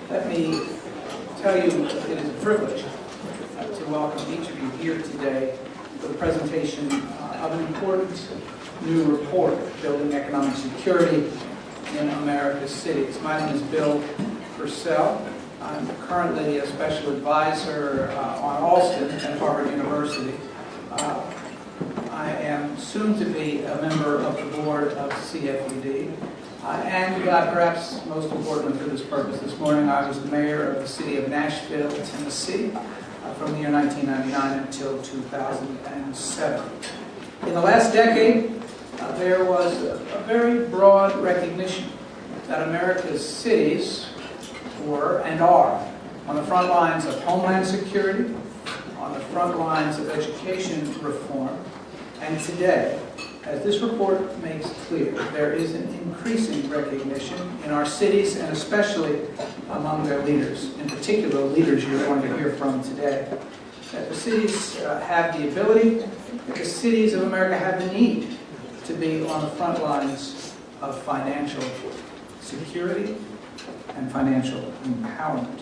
Let me tell you it is a privilege to welcome each of you here today for the presentation of an important new report, Building Economic Security in America's Cities. My name is Bill Purcell. I'm currently a special advisor on Alston at Harvard University. I am soon to be a member of the board of CFED. And perhaps most importantly for this purpose this morning, I was the mayor of the city of Nashville, Tennessee, from the year 1999 until 2007. In the last decade, there was a very broad recognition that America's cities were and are on the front lines of homeland security, on the front lines of education reform, and today, as this report makes clear, there is an increasing recognition in our cities and especially among their leaders, in particular leaders you're going to hear from today, that the cities have the ability, that the cities of America have the need to be on the front lines of financial security and financial empowerment.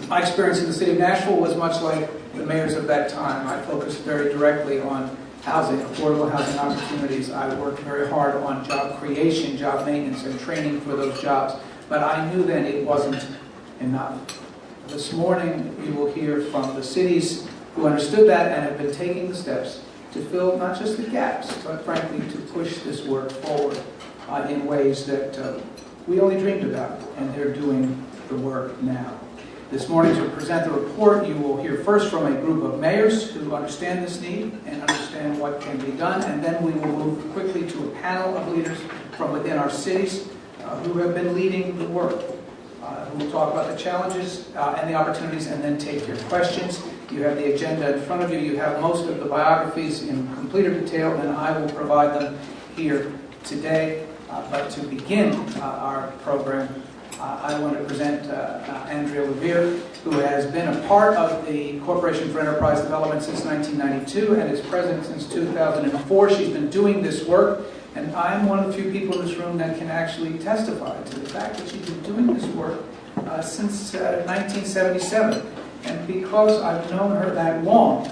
My experience in the city of Nashville was much like the mayors of that time. I focused very directly on housing, affordable housing opportunities. I worked very hard on job creation, job maintenance, and training for those jobs. But I knew then it wasn't enough. This morning, you will hear from the cities who understood that and have been taking steps to fill not just the gaps, but frankly to push this work forward in ways that we only dreamed about, and they're doing the work now. This morning, to present the report, you will hear first from a group of mayors who understand this need and understand what can be done, and then we will move quickly to a panel of leaders from within our cities who have been leading the work, who will talk about the challenges and the opportunities, and then take your questions. You have the agenda in front of you. You have most of the biographies in completer detail, and I will provide them here today. But to begin our program, I want to present Andrea Levere, who has been a part of the Corporation for Enterprise Development since 1992 and is president since 2004. She's been doing this work, and I'm one of the few people in this room that can actually testify to the fact that she's been doing this work since 1977. And because I've known her that long,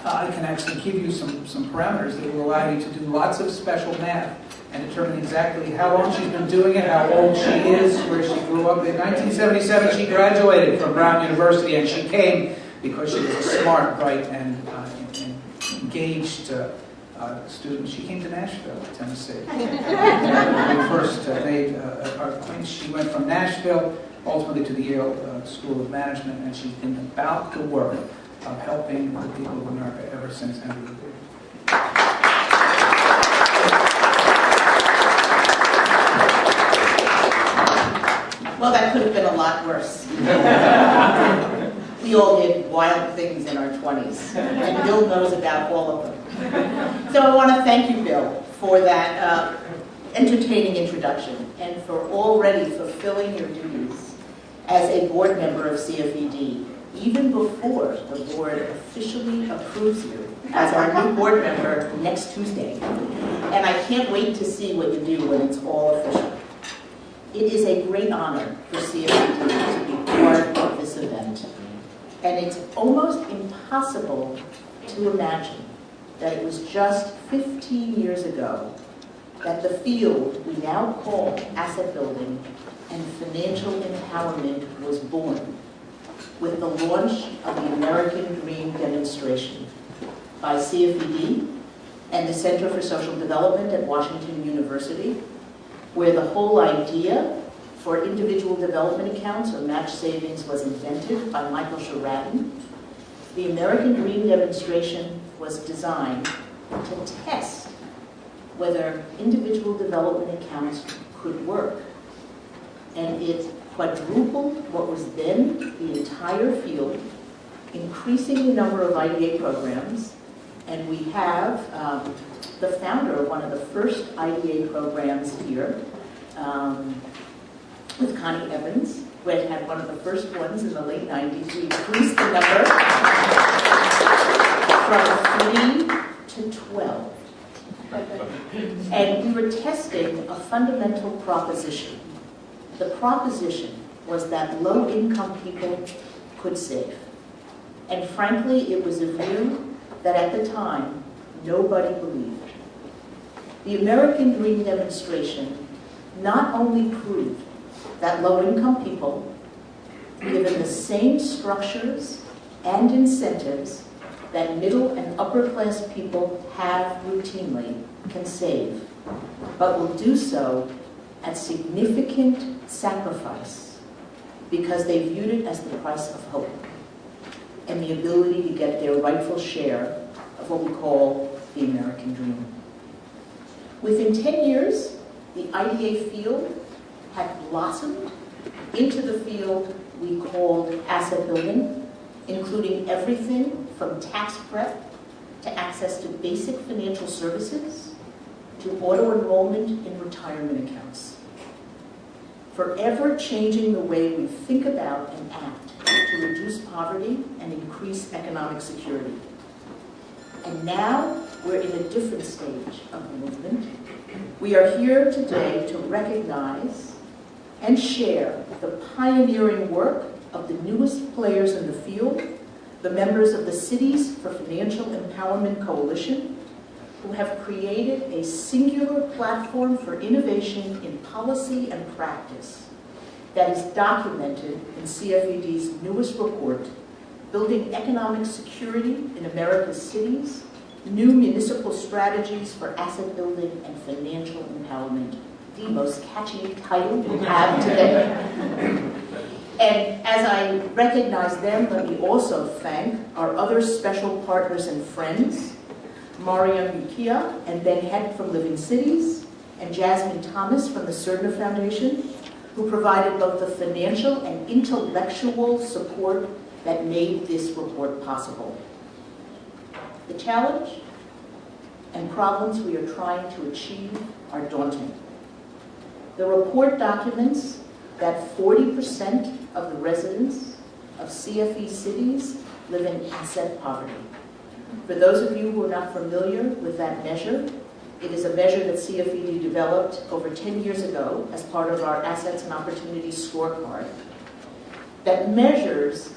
I can actually give you some parameters that will allow you to do lots of special math and determine exactly how long she's been doing it, how old she is, where she grew up. In 1977, she graduated from Brown University, and she came because she was a smart, bright, and engaged student. She came to Nashville, Tennessee. When we first made our acquaintance, she went from Nashville ultimately to the Yale School of Management, and she's been about the work of helping the people of America ever since. Well, that could have been a lot worse. We all did wild things in our 20s, and Bill knows about all of them. So I want to thank you, Bill, for that entertaining introduction and for already fulfilling your duties as a board member of CFED, even before the board officially approves you as our new board member next Tuesday. And I can't wait to see what you do when it's all official. It is a great honor for CFED to be part of this event. And it's almost impossible to imagine that it was just 15 years ago that the field we now call asset building and financial empowerment was born, with the launch of the American Dream demonstration by CFED and the Center for Social Development at Washington University, where the whole idea for individual development accounts or match savings was invented by Michael Sheraton. The American Dream demonstration was designed to test whether individual development accounts could work. And it quadrupled what was then the entire field, increasing the number of IDA programs. And we have the founder of one of the first IDA programs here, with Connie Evans, who had one of the first ones in the late 90s. We increased the number from 3 to 12. And we were testing a fundamental proposition. The proposition was that low-income people could save. And frankly, it was a view that at the time, nobody believed. The American Dream demonstration not only proved that low-income people, given the same structures and incentives that middle and upper-class people have routinely, can save, but will do so at significant sacrifice because they viewed it as the price of hope and the ability to get their rightful share of what we call the American dream. Within 10 years, the IDA field had blossomed into the field we called asset building, including everything from tax prep to access to basic financial services to auto-enrollment in retirement accounts. Forever changing the way we think about and act to reduce poverty and increase economic security. And now we're in a different stage of the movement. We are here today to recognize and share the pioneering work of the newest players in the field, the members of the Cities for Financial Empowerment Coalition, who have created a singular platform for innovation in policy and practice that is documented in CFED's newest report, Building Economic Security in America's Cities, New Municipal Strategies for Asset Building and Financial Empowerment, the most catchy title we have today. And as I recognize them, let me also thank our other special partners and friends, Mariam Mukia and Ben Heck from Living Cities, and Jasmine Thomas from the Cerner Foundation, who provided both the financial and intellectual support that made this report possible. The challenge and problems we are trying to achieve are daunting. The report documents that 40% of the residents of CFE cities live in asset poverty. For those of you who are not familiar with that measure, it is a measure that CFED developed over 10 years ago as part of our Assets and Opportunities Scorecard that measures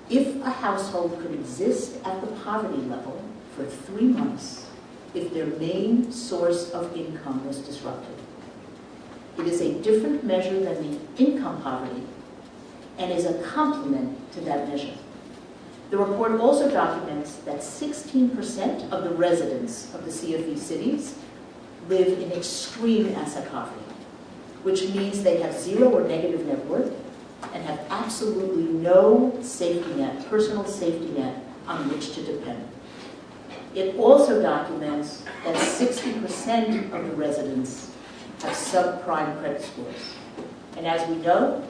if a household could exist at the poverty level for 3 months if their main source of income was disrupted. It is a different measure than the income poverty and is a complement to that measure. The report also documents that 16% of the residents of the CFE cities live in extreme asset poverty, which means they have zero or negative net worth and have absolutely no safety net, personal safety net on which to depend. It also documents that 60% of the residents have subprime credit scores. And as we know,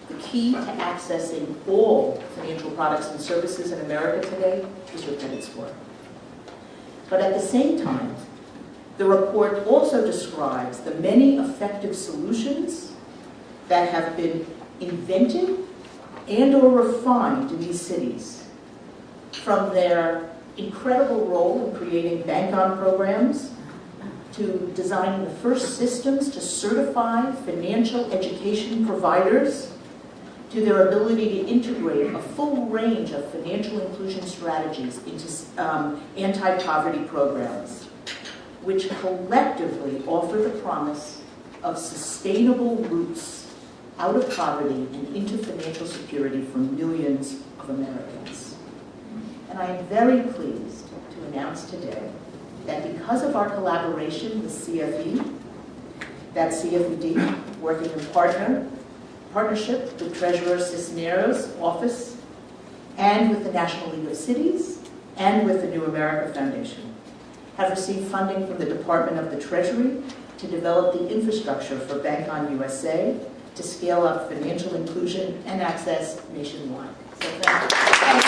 the key to accessing all financial products and services in America today is your credit score. But at the same time, the report also describes the many effective solutions that have been invented and or refined in these cities, from their incredible role in creating bank-on programs to designing the first systems to certify financial education providers, to their ability to integrate a full range of financial inclusion strategies into anti-poverty programs, which collectively offer the promise of sustainable routes out of poverty and into financial security for millions of Americans. And I am very pleased to announce today that because of our collaboration with CFE, that CFED, working in partnership with Treasurer Cisneros' office and with the National League of Cities and with the New America Foundation, have received funding from the Department of the Treasury to develop the infrastructure for Bank on USA to scale up financial inclusion and access nationwide. So thank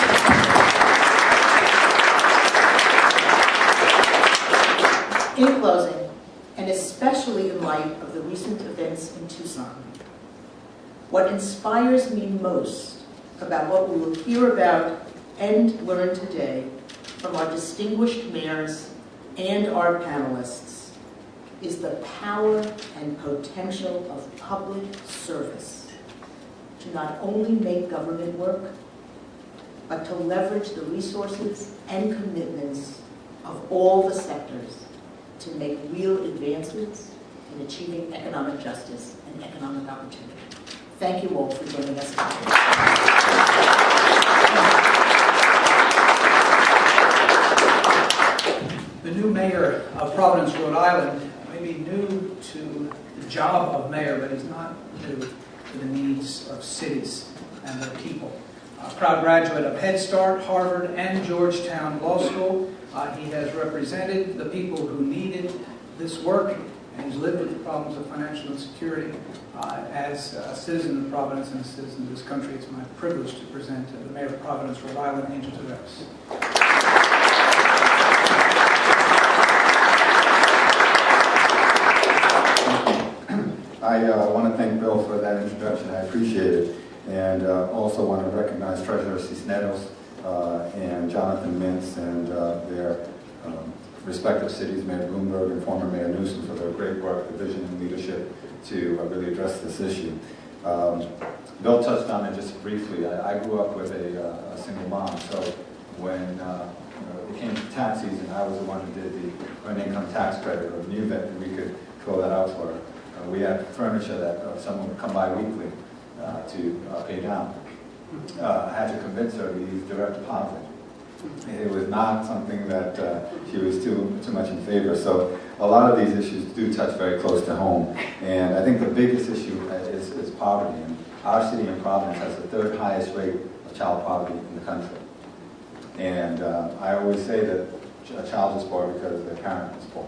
you. In closing, and especially in light of the recent events in Tucson, what inspires me most about what we will hear about and learn today from our distinguished mayors and our panelists is the power and potential of public service to not only make government work, but to leverage the resources and commitments of all the sectors to make real advancements in achieving economic justice and economic opportunity. Thank you all for joining us today. The new mayor of Providence, Rhode Island, may be new to the job of mayor, but he's not new to the needs of cities and their people. A proud graduate of Head Start, Harvard, and Georgetown Law School, he has represented the people who needed this work, and he's lived with the problems of financial insecurity. As a citizen of Providence and a citizen of this country, it's my privilege to present the Mayor of Providence, Rhode Island, Angel Torres. I want to thank Bill for that introduction. I appreciate it. And also want to recognize Treasurer Cisneros and Jonathan Mintz and their respective cities, Mayor Bloomberg and former Mayor Newsom, for their great work, the vision and leadership to really address this issue. Bill touched on it just briefly. I grew up with a single mom, so when it came to tax season, I was the one who did the earned income tax credit, or knew that we could fill that out for her. We had furniture that someone would come by weekly to pay down. I had to convince her to use direct deposit. It was not something that she was too much in favor. So a lot of these issues do touch very close to home. And I think the biggest issue is poverty. And our city in Providence has the third highest rate of child poverty in the country. And I always say that a child is poor because their parent is poor.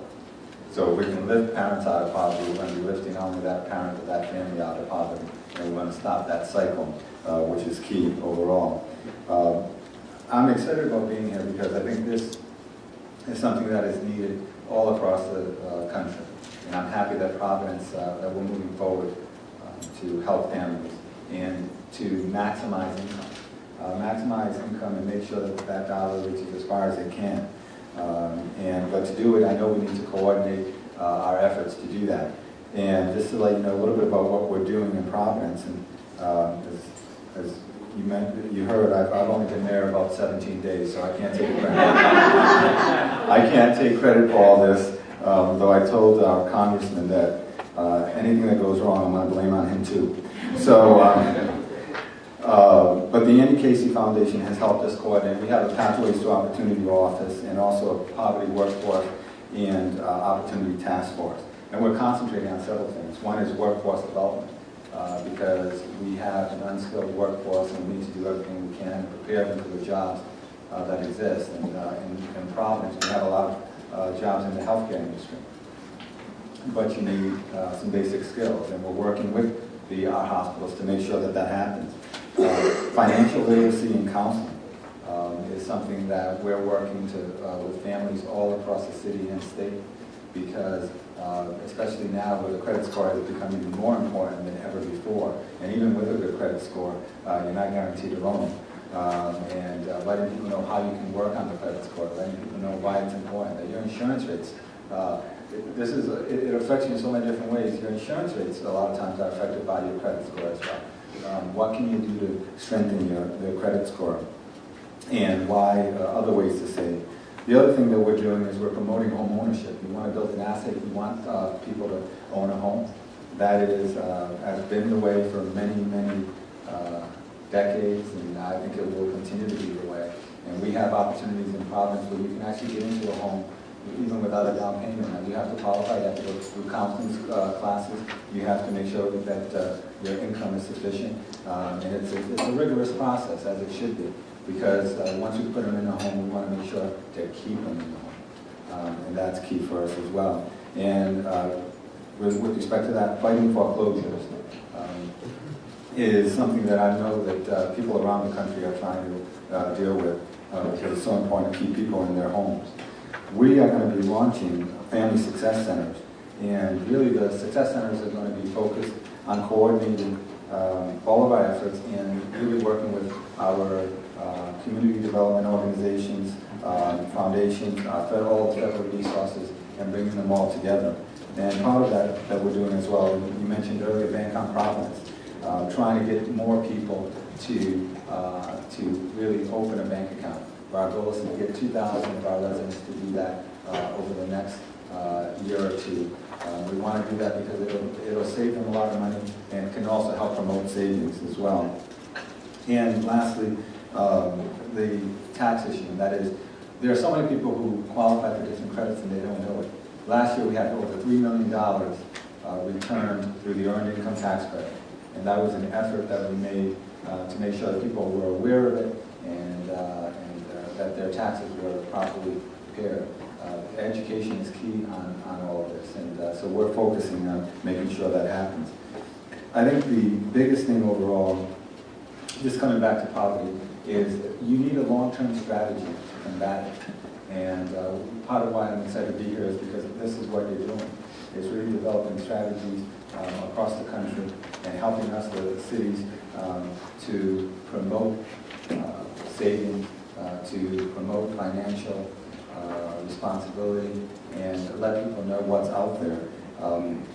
So if we can lift parents out of poverty, we're going to be lifting not only that parent but that family out of poverty. And we're going to stop that cycle, which is key overall. I'm excited about being here because I think this is something that is needed all across the country. And I'm happy that Providence, that we're moving forward to help families and to maximize income. Maximize income and make sure that that dollar reaches as far as it can. But to do it, I know we need to coordinate our efforts to do that. And just to let you know a little bit about what we're doing in Providence, and as you heard, I've only been there about 17 days, so I can't take credit. I can't take credit for all this, though I told our congressman that anything that goes wrong, I'm going to blame on him too. So, but the Andy Casey Foundation has helped us coordinate. We have a Pathways to Opportunity office and also a poverty workforce and opportunity task force. And we're concentrating on several things. One is workforce development. Because we have an unskilled workforce and we need to do everything we can to prepare them for the jobs that exist. And in Providence, we have a lot of jobs in the healthcare industry. But you need some basic skills, and we're working with our hospitals to make sure that that happens. Financial literacy and counseling is something that we're working with families all across the city and state, because especially now where the credit score has become even more important than ever before. And even with a good credit score, you're not guaranteed a loan. And letting people know how you can work on the credit score, letting people know why it's important, that your insurance rates, it affects you in so many different ways. Your insurance rates a lot of times are affected by your credit score as well. What can you do to strengthen your credit score? And why other ways to save. The other thing that we're doing is we're promoting home ownership. We want to build an asset. We want people to own a home. That has been the way for many, many decades, and I think it will continue to be the way. And we have opportunities in Providence where you can actually get into a home even without a down payment. Now, you have to qualify. You have to go through counseling classes. You have to make sure that your income is sufficient. And it's a rigorous process, as it should be. Because once we put them in a home, we want to make sure to keep them in the home. And that's key for us as well. And with respect to that, fighting foreclosures is something that I know that people around the country are trying to deal with because it's so important to keep people in their homes. We are going to be launching family success centers. And really the success centers are going to be focused on coordinating all of our efforts and really working with our community development organizations, foundations, all federal resources, and bringing them all together. And part of that we're doing as well, you mentioned earlier Bank on Providence. trying to get more people to really open a bank account. Our goal is to get 2,000 of our residents to do that over the next year or two. We want to do that because it'll save them a lot of money and can also help promote savings as well. And lastly, the tax issue, and that is, there are so many people who qualify for different credits and they don't know it. Last year we had over $3 million returned through the Earned Income Tax Credit. And that was an effort that we made to make sure that people were aware of it and that their taxes were properly prepared. Education is key on all of this, and so we're focusing on making sure that happens. I think the biggest thing overall, just coming back to poverty, is you need a long-term strategy to combat it. And part of why I'm excited to be here is because this is what you're doing. It's really developing strategies across the country and helping us, the cities, to promote saving, to promote financial responsibility, and let people know what's out there.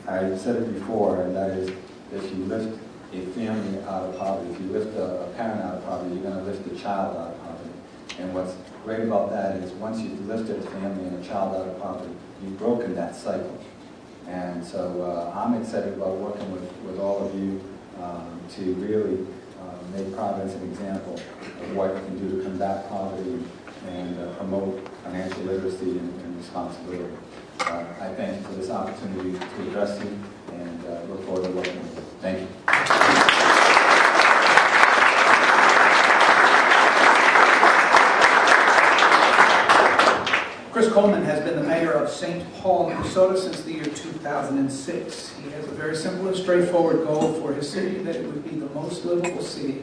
I said it before, and that is, if you lift a family out of poverty, if you lift a parent out of poverty, you're going to lift a child out of poverty. And what's great about that is once you've lifted a family and a child out of poverty, you've broken that cycle. And so I'm excited about working with all of you to really make Providence an example of what you can do to combat poverty and promote financial literacy and responsibility. I thank you for this opportunity to address you and look forward to working with you. Thank you. Chris Coleman has been the mayor of St. Paul, Minnesota since the year 2006. He has a very simple and straightforward goal for his city, that it would be the most livable city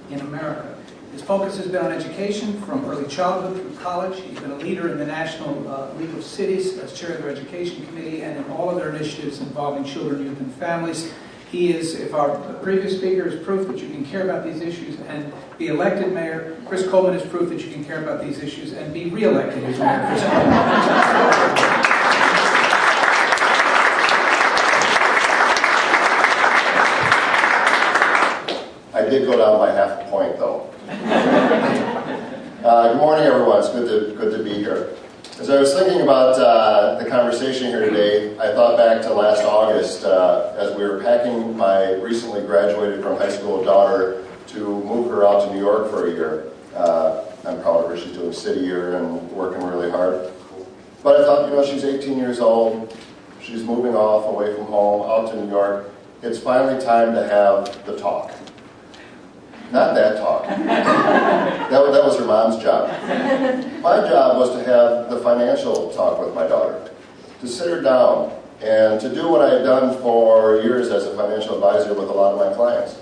in America. His focus has been on education from early childhood through college. He's been a leader in the National League of Cities as chair of their education committee and in all of their initiatives involving children, youth, and families. He is, if our previous speaker is proof that you can care about these issues and be elected mayor, Chris Coleman is proof that you can care about these issues and be re-elected as mayor. Chris Coleman. I did go down by half a point, though. Good morning, everyone. It's good to be here. As I was thinking about the conversation here today, I thought back to last August as we were packing my recently graduated from high school daughter to move her out to New York for a year. I'm proud of her. She's doing city year and working really hard. But I thought, she's 18 years old. She's moving off away from home out to New York. It's finally time to have the talk. Not that talk. That was her mom's job. My job was to have the financial talk with my daughter, to sit her down and to do what I had done for years as a financial advisor with a lot of my clients.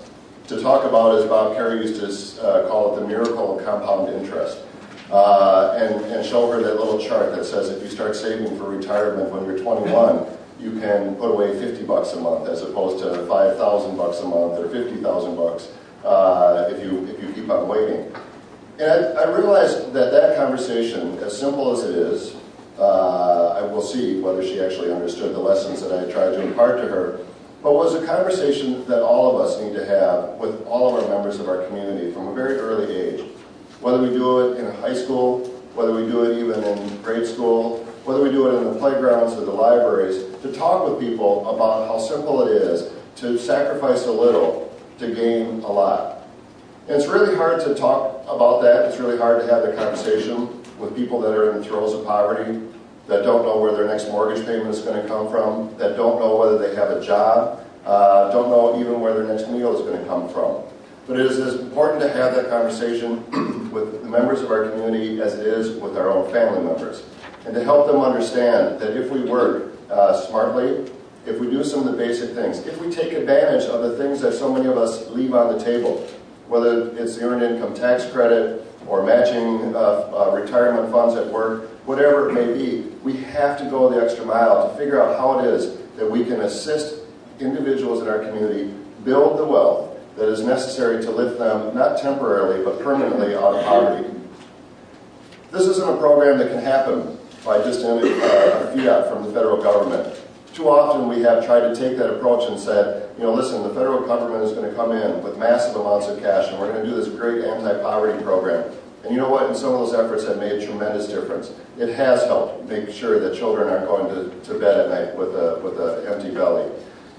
To talk about, as Bob Carey used to call it, the miracle of compound interest. And show her that little chart that says if you start saving for retirement when you're 21, you can put away $50 a month as opposed to $5,000 a month or $50,000 if you keep on waiting. And I realized that conversation, as simple as it is, I will see whether she actually understood the lessons that I tried to impart to her, but was a conversation that all of us need to have with all of our members of our community from a very early age. Whether we do it in high school, whether we do it even in grade school, whether we do it in the playgrounds or the libraries, to talk with people about how simple it is to sacrifice a little to gain a lot. And it's really hard to talk about that. It's really hard to have the conversation with people that are in the throes of poverty, that don't know where their next mortgage payment is going to come from, that don't know whether they have a job, don't know even where their next meal is going to come from. But it is as important to have that conversation with the members of our community as it is with our own family members. And to help them understand that if we work smartly, if we do some of the basic things, if we take advantage of the things that so many of us leave on the table, whether it's the Earned Income Tax Credit or matching retirement funds at work, whatever it may be, we have to go the extra mile to figure out how it is that we can assist individuals in our community build the wealth that is necessary to lift them, not temporarily, but permanently out of poverty. This isn't a program that can happen by just a fiat from the federal government. Too often we have tried to take that approach and said, you know, listen, the federal government is going to come in with massive amounts of cash and we're going to do this great anti-poverty program. And you know what? And some of those efforts have made a tremendous difference. It has helped make sure that children aren't going to bed at night with an empty belly.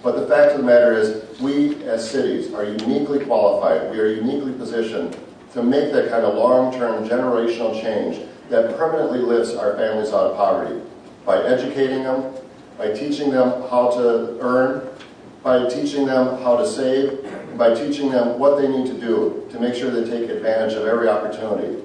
But the fact of the matter is, we as cities are uniquely qualified, we are uniquely positioned to make that kind of long-term generational change that permanently lifts our families out of poverty by educating them, by teaching them how to earn, by teaching them how to save, and by teaching them what they need to do to make sure they take advantage of every opportunity.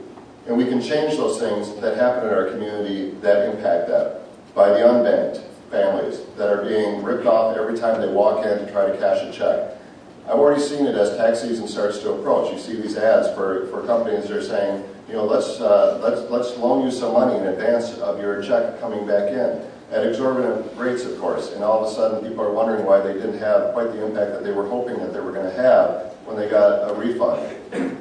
And we can change those things that happen in our community that impact that by the unbanked families that are being ripped off every time they walk in to try to cash a check. I've already seen it as tax season starts to approach. You see these ads for companies that are saying, you know, let's loan you some money in advance of your check coming back in at exorbitant rates, of course. And all of a sudden, people are wondering why they didn't have quite the impact that they were hoping that they were going to have when they got a refund.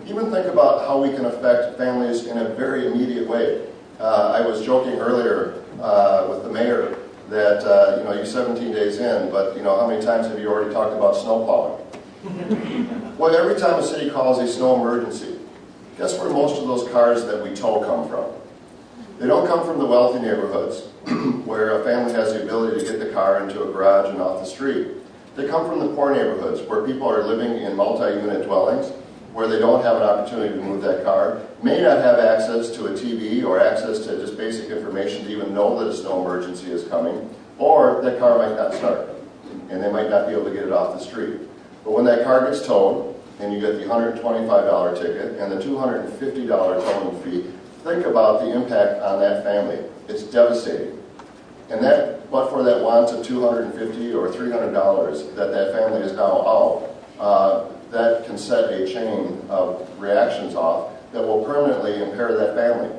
Even think about how we can affect families in a very immediate way. I was joking earlier with the mayor that, you know, you're 17 days in, but, you know, how many times have you already talked about snow plowing? Well, every time a city calls a snow emergency, guess where most of those cars that we tow come from? They don't come from the wealthy neighborhoods where a family has the ability to get the car into a garage and off the street. They come from the poor neighborhoods where people are living in multi-unit dwellings, where they don't have an opportunity to move that car, may not have access to a TV or access to just basic information to even know that a snow emergency is coming, or that car might not start, and they might not be able to get it off the street. But when that car gets towed, and you get the $125 ticket and the $250 towing fee, think about the impact on that family. It's devastating. And that, but for that want of $250 or $300 that family is now out, that can set a chain of reactions off that will permanently impair that family.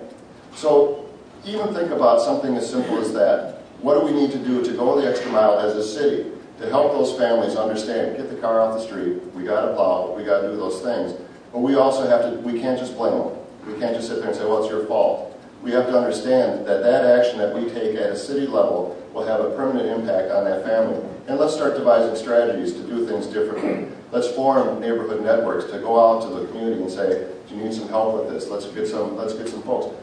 So even think about something as simple as that. What do we need to do to go the extra mile as a city to help those families understand, get the car off the street, we got to plow, we got to do those things. But we also have to, we can't just blame them. We can't just sit there and say, well, it's your fault. We have to understand that that action that we take at a city level will have a permanent impact on that family. And let's start devising strategies to do things differently. Let's form neighborhood networks to go out to the community and say, do you need some help with this? Let's get some folks.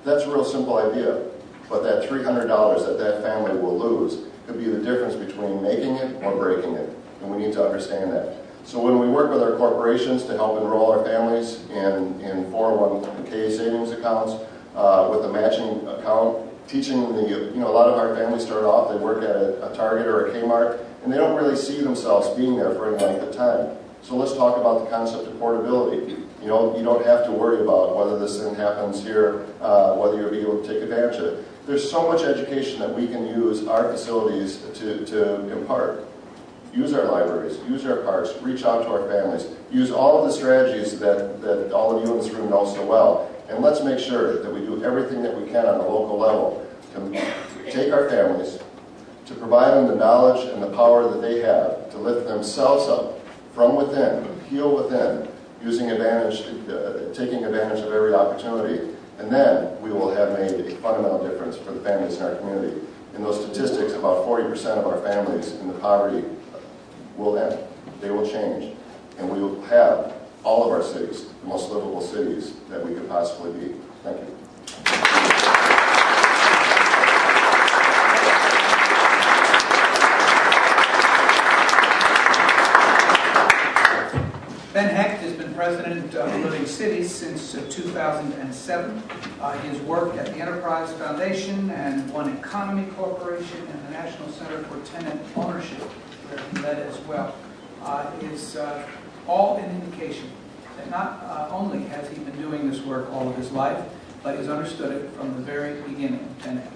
That's a real simple idea. But that $300 that family will lose could be the difference between making it or breaking it. And we need to understand that. So when we work with our corporations to help enroll our families in 401k savings accounts, with a matching account, teaching them a lot of our families start off, they work at a Target or a Kmart, and they don't really see themselves being there for any length of time. So let's talk about the concept of portability. You know, you don't have to worry about whether this thing happens here, whether you'll be able to take advantage of it. There's so much education that we can use our facilities to impart. Use our libraries, use our parks, reach out to our families, use all of the strategies that all of you in this room know so well, and let's make sure that we do everything that we can on a local level to take our families, to provide them the knowledge and the power that they have to lift themselves up from within, heal within, using advantage, taking advantage of every opportunity, and then we will have made a fundamental difference for the families in our community. In those statistics, about 40% of our families in the poverty will end. They will change. And we will have all of our cities, the most livable cities that we could possibly be. Thank you. Ben Hecht has been president of Living Cities since 2007. He has worked at the Enterprise Foundation and One Economy Corporation and the National Center for Tenant Ownership, where he led as well. Is all an indication that not only has he been doing this work all of his life, but he's understood it from the very beginning. Ben Hecht.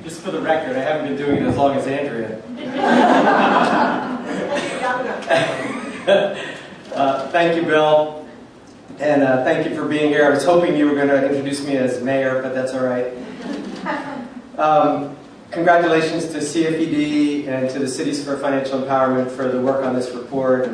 Just for the record, I haven't been doing it as long as Andrea. Thank you, Bill, and thank you for being here. I was hoping you were going to introduce me as mayor, but that's all right. Congratulations to CFED and to the Cities for Financial Empowerment for the work on this report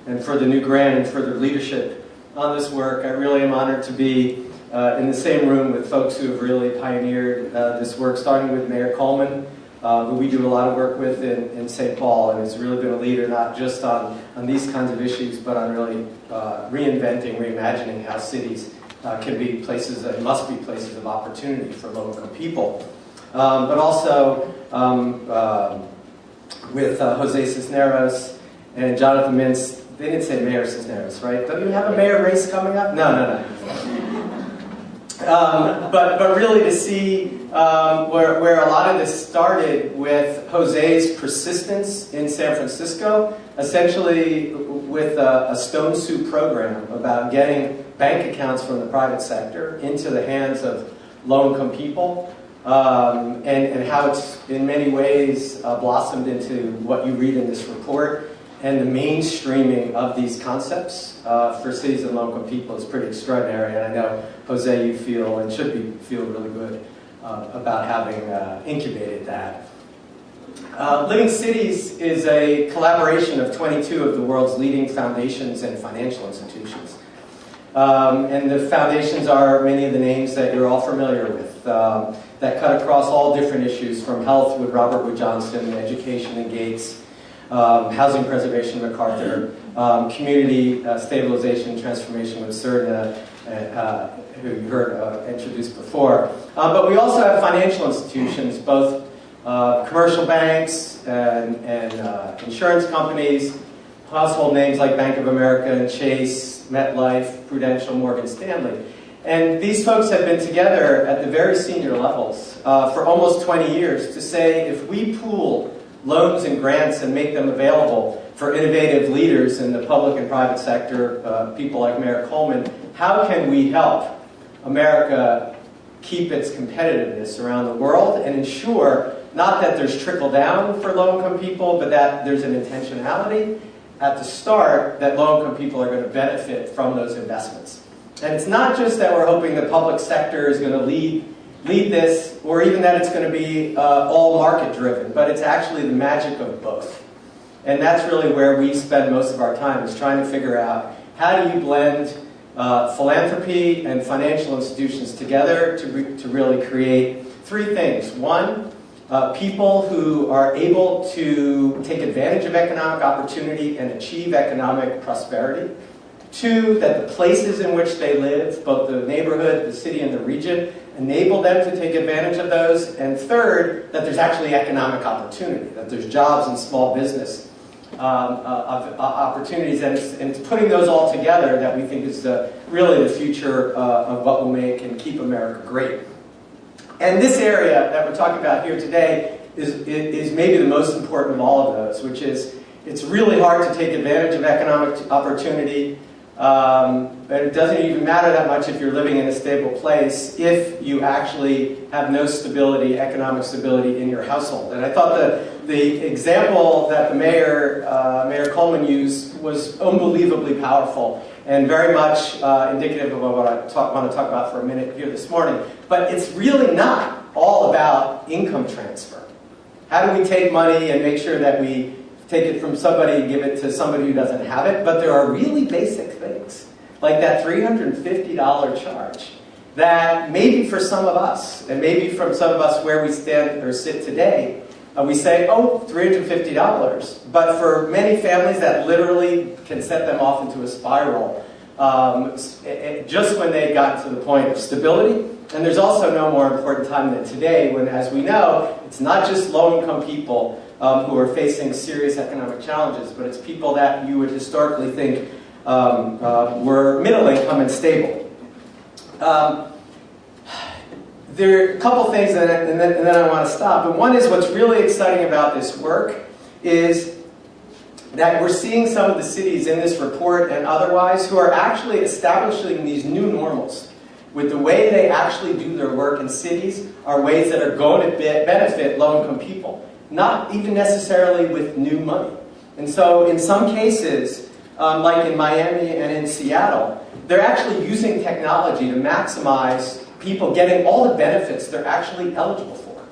and for the new grant and for their leadership on this work. I really am honored to be in the same room with folks who have really pioneered this work, starting with Mayor Coleman, who we do a lot of work with in St. Paul, and has really been a leader not just on these kinds of issues, but on really reinventing, reimagining how cities can be places that must be places of opportunity for low-income people. But also with Jose Cisneros and Jonathan Mintz. They didn't say Mayor Cisneros, right? Don't you have a mayor race coming up? No. But really to see where a lot of this started with Jose's persistence in San Francisco, essentially with a stone soup program about getting bank accounts from the private sector into the hands of low-income people, and how it's in many ways blossomed into what you read in this report. And the mainstreaming of these concepts for cities and low-income people is pretty extraordinary. And I know, Jose, you feel and should feel really good about having incubated that. Living Cities is a collaboration of 22 of the world's leading foundations and financial institutions. And the foundations are many of the names that you're all familiar with, that cut across all different issues, from health with Robert Wood Johnson, education and Gates, housing preservation, MacArthur, community stabilization and transformation with CERTA, who you heard introduced before. But we also have financial institutions, both commercial banks and insurance companies, household names like Bank of America and Chase, MetLife, Prudential, Morgan Stanley. And these folks have been together at the very senior levels for almost 20 years to say, if we pool loans and grants and make them available for innovative leaders in the public and private sector, people like Mayor Coleman, how can we help America keep its competitiveness around the world and ensure not that there's trickle down for low-income people, but that there's an intentionality at the start that low-income people are going to benefit from those investments. And it's not just that we're hoping the public sector is going to lead this, or even that it's going to be all market-driven, but it's actually the magic of both. And that's really where we spend most of our time, is trying to figure out how do you blend philanthropy and financial institutions together to really create three things. One, people who are able to take advantage of economic opportunity and achieve economic prosperity. Two, that the places in which they live, both the neighborhood, the city, and the region, enable them to take advantage of those. And third, that there's actually economic opportunity, that there's jobs and small business opportunities. And it's putting those all together that we think is really the future of what will make and keep America great. And this area that we're talking about here today is maybe the most important of all of those, which is it's really hard to take advantage of economic opportunity. But it doesn't even matter that much if you're living in a stable place if you actually have no stability, economic stability in your household. And I thought the example that the Mayor Coleman used was unbelievably powerful and very much indicative of what I want to talk about for a minute here this morning. But it's really not all about income transfer. How do we take money and make sure that we take it from somebody and give it to somebody who doesn't have it? But there are really basic things, like that $350 charge, that maybe for some of us, and maybe from some of us where we stand or sit today, we say, oh, $350. But for many families, that literally can set them off into a spiral just when they got to the point of stability. And there's also no more important time than today when, as we know, it's not just low-income people who are facing serious economic challenges, but it's people that you would historically think were middle income and stable. There are a couple things, and then I want to stop. And one is, what's really exciting about this work is that we're seeing some of the cities in this report and otherwise who are actually establishing these new normals with the way they actually do their work in cities are ways that are going to benefit low-income people, not even necessarily with new money. And so in some cases, like in Miami and in Seattle, they're actually using technology to maximize people getting all the benefits they're actually eligible for.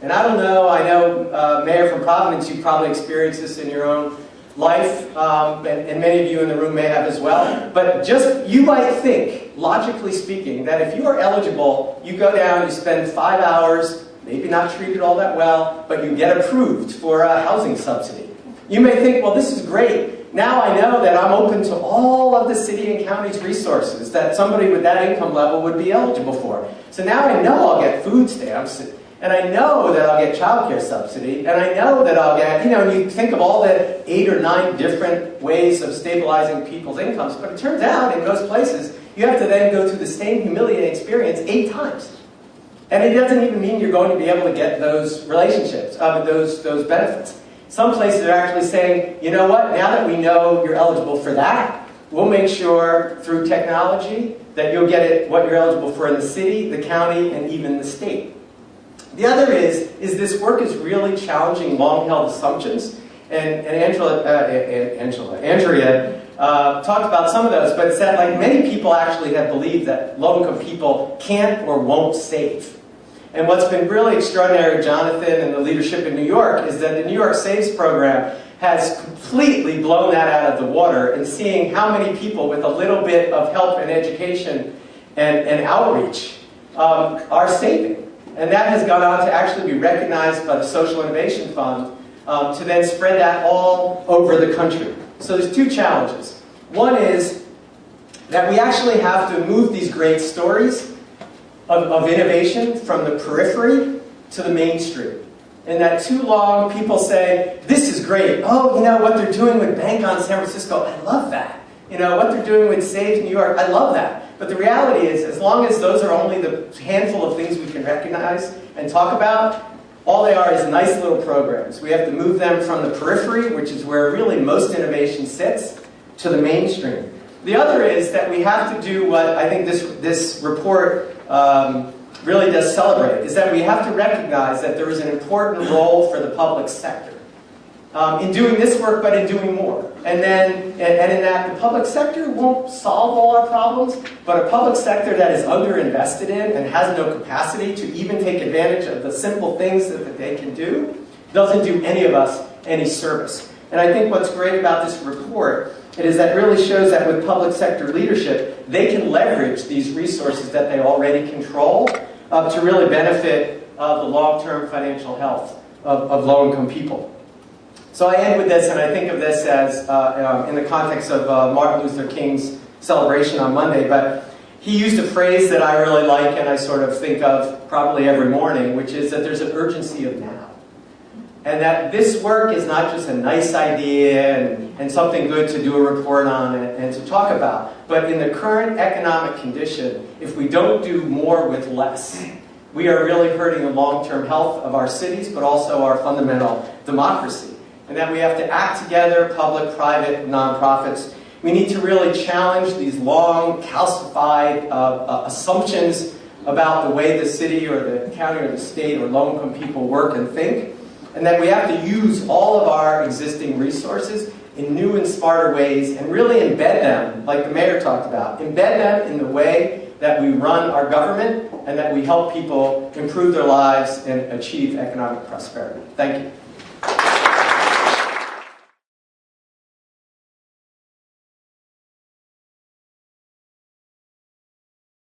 And I don't know, I know, Mayor from Providence, you probably experienced this in your own life, and many of you in the room may have as well, but just, you might think, logically speaking, that if you are eligible, you go down, you spend 5 hours, maybe not treated all that well, but you get approved for a housing subsidy. You may think, well, this is great. Now I know that I'm open to all of the city and county's resources that somebody with that income level would be eligible for. So now I know I'll get food stamps, and I know that I'll get child care subsidy, and I know that I'll get, you think of all the 8 or 9 different ways of stabilizing people's incomes, but it turns out in most places, you have to then go through the same humiliating experience 8 times. And it doesn't even mean you're going to be able to get those relationships, those benefits. Some places are actually saying, you know what, now that we know you're eligible for that, we'll make sure through technology that you'll get what you're eligible for in the city, the county, and even the state. The other is this work is really challenging long-held assumptions, and Andrea talked about some of those, but said like many people actually have believed that low-income people can't or won't save. And what's been really extraordinary, Jonathan and the leadership in New York, is that the New York Saves program has completely blown that out of the water, and seeing how many people with a little bit of help and education and outreach are saving. And that has gone on to actually be recognized by the Social Innovation Fund to then spread that all over the country. So there's 2 challenges. One is that we actually have to move these great stories of innovation from the periphery to the mainstream. And that too long people say, this is great. Oh, what they're doing with Bank on San Francisco, I love that. What they're doing with Save New York, I love that. But the reality is, as long as those are only the handful of things we can recognize and talk about, all they are is nice little programs. We have to move them from the periphery, which is where really most innovation sits, to the mainstream. The other is that we have to do what I think this report really does celebrate, is that we have to recognize that there is an important role for the public sector in doing this work, but in doing more. And in that the public sector won't solve all our problems, but a public sector that is underinvested in and has no capacity to even take advantage of the simple things that they can do, doesn't do any of us any service. And I think what's great about this report is that it really shows that with public sector leadership, they can leverage these resources that they already control to really benefit the long-term financial health of low-income people. So I end with this, and I think of this as in the context of Martin Luther King's celebration on Monday, but he used a phrase that I really like and I sort of think of probably every morning, which is that there's an urgency of now. And that this work is not just a nice idea and something good to do a report on and to talk about, but in the current economic condition, if we don't do more with less, we are really hurting the long-term health of our cities, but also our fundamental democracy. And that we have to act together, public, private, nonprofits. We need to really challenge these long, calcified assumptions about the way the city or the county or the state or low-income people work and think. And that we have to use all of our existing resources in new and smarter ways and really embed them, like the mayor talked about, embed them in the way that we run our government and that we help people improve their lives and achieve economic prosperity. Thank you.